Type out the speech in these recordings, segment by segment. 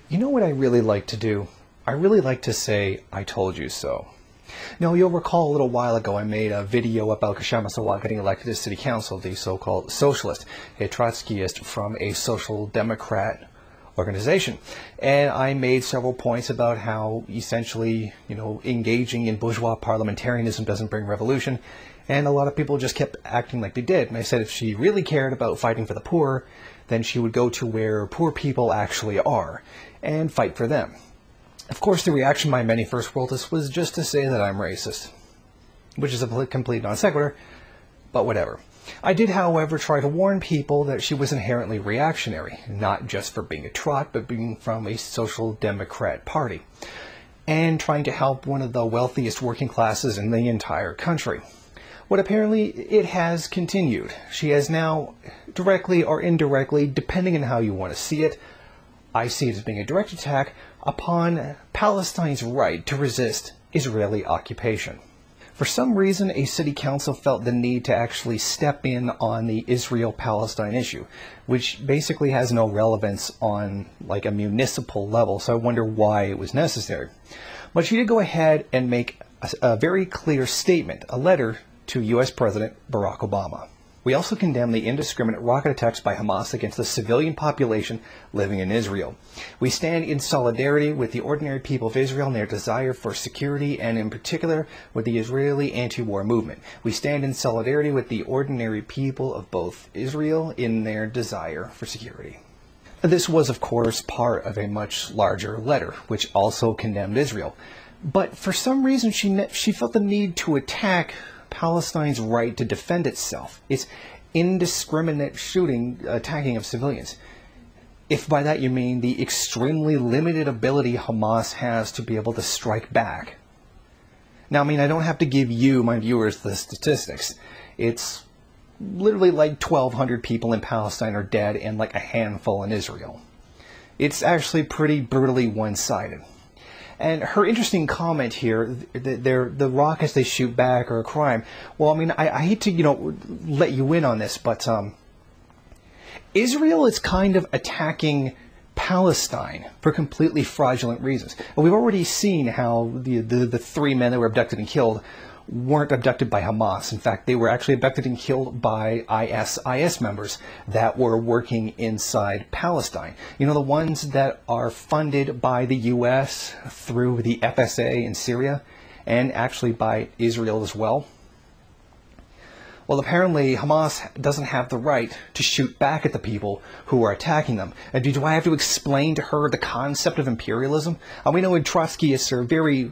You know what I really like to do? I really like to say, I told you so. Now, you'll recall a little while ago I made a video about Kashama Sawant getting elected to city council, the so-called socialist, a Trotskyist from a social democrat organization. And I made several points about how essentially, engaging in bourgeois parliamentarianism doesn't bring revolution. And a lot of people just kept acting like they did. And I said if she really cared about fighting for the poor, then she would go to where poor people actually are and fight for them. Of course, the reaction by many first worldists was just to say that I'm racist, which is a complete non sequitur, but whatever. I did, however, try to warn people that she was inherently reactionary, not just for being a trot, but being from a social democrat party, and trying to help one of the wealthiest working classes in the entire country. What apparently it has continued. She has now, directly or indirectly, depending on how you want to see it, I see it as being a direct attack upon Palestine's right to resist Israeli occupation. For some reason, a city council felt the need to actually step in on the Israel-Palestine issue, which basically has no relevance on like a municipal level, so I wonder why it was necessary. But she did go ahead and make a very clear statement, a letter to U.S. President Barack Obama. We also condemn the indiscriminate rocket attacks by Hamas against the civilian population living in Israel. We stand in solidarity with the ordinary people of Israel and their desire for security, and in particular with the Israeli anti-war movement. We stand in solidarity with the ordinary people of both Israel in their desire for security. This was, of course, part of a much larger letter, which also condemned Israel. But for some reason, she felt the need to attack Palestine's right to defend itself, its indiscriminate attacking of civilians. If by that you mean the extremely limited ability Hamas has to be able to strike back. Now, I don't have to give you, my viewers, the statistics. It's literally like 1,200 people in Palestine are dead and like a handful in Israel. It's actually pretty brutally one-sided. And her interesting comment here, the rockets they shoot back are a crime. Well, I hate to, let you in on this, but Israel is kind of attacking Palestine for completely fraudulent reasons. And we've already seen how the three men that were abducted and killed weren't abducted by Hamas. In fact, they were actually abducted and killed by IS members that were working inside Palestine. The ones that are funded by the U.S. through the FSA in Syria, and actually by Israel as well. Well, apparently Hamas doesn't have the right to shoot back at the people who are attacking them. And do I have to explain to her the concept of imperialism? We know Trotskyists are very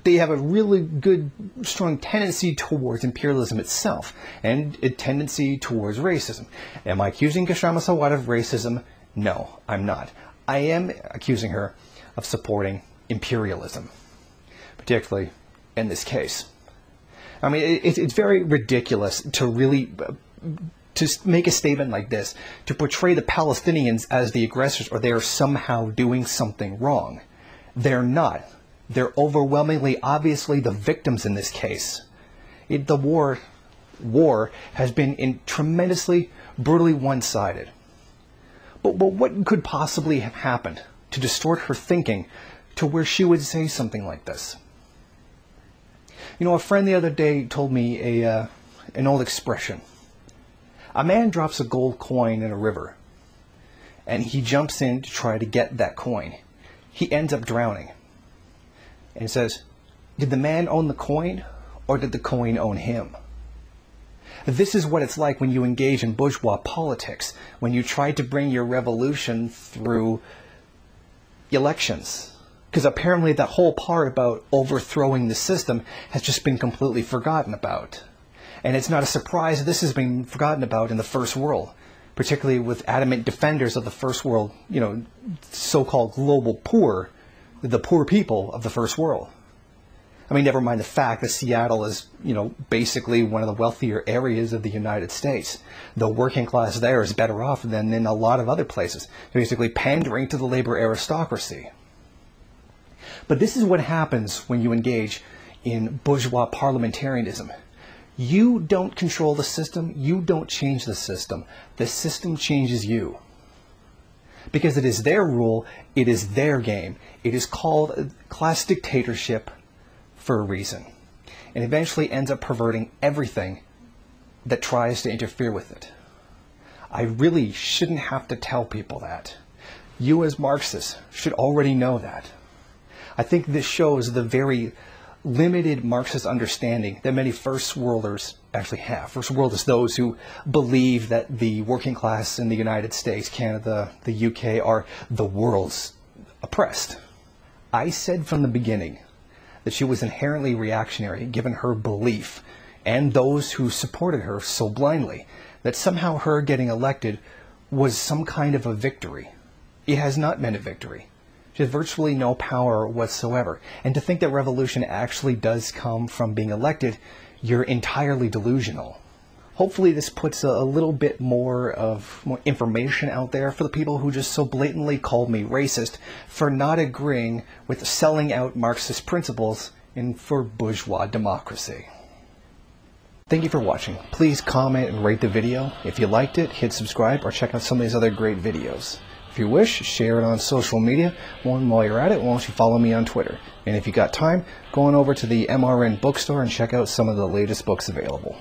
they have a really good, strong tendency towards imperialism itself, and a tendency towards racism. Am I accusing Kshama Sawant of racism? No, I'm not. I am accusing her of supporting imperialism, particularly in this case. It's very ridiculous to really to make a statement like this, to portray the Palestinians as the aggressors, or they are somehow doing something wrong. They're not. They're overwhelmingly, obviously, the victims in this case. The war has been tremendously, brutally one-sided. But what could possibly have happened to distort her thinking to where she would say something like this? A friend the other day told me an old expression. A man drops a gold coin in a river, and he jumps in to try to get that coin. He ends up drowning. And says, did the man own the coin, or did the coin own him? This is what it's like when you engage in bourgeois politics, when you try to bring your revolution through elections. Because apparently that whole part about overthrowing the system has just been completely forgotten about. And it's not a surprise that this has been forgotten about in the first world, particularly with adamant defenders of the first world, so-called global poor, the poor people of the first world. Never mind the fact that Seattle is, basically one of the wealthier areas of the United States. The working class there is better off than in a lot of other places, basically pandering to the labor aristocracy. But this is what happens when you engage in bourgeois parliamentarianism. You don't control the system. You don't change the system. The system changes you. Because it is their rule, it is their game. It is called class dictatorship for a reason. And eventually ends up perverting everything that tries to interfere with it. I really shouldn't have to tell people that. You as Marxists should already know that. I think this shows the very limited Marxist understanding that many First Worlders actually have. First Worlders, those who believe that the working class in the United States, Canada, the UK are the world's oppressed. I said from the beginning that she was inherently reactionary given her belief and those who supported her so blindly that somehow her getting elected was some kind of a victory. It has not been a victory. She has virtually no power whatsoever. And to think that revolution actually does come from being elected, you're entirely delusional. Hopefully this puts a little bit more information out there for the people who just so blatantly called me racist for not agreeing with selling out Marxist principles for bourgeois democracy. Thank you for watching. Please comment and rate the video. If you liked it, hit subscribe or check out some of these other great videos. If you wish, share it on social media. While you're at it, why don't you follow me on Twitter? And if you got time, go on over to the MRN bookstore and check out some of the latest books available.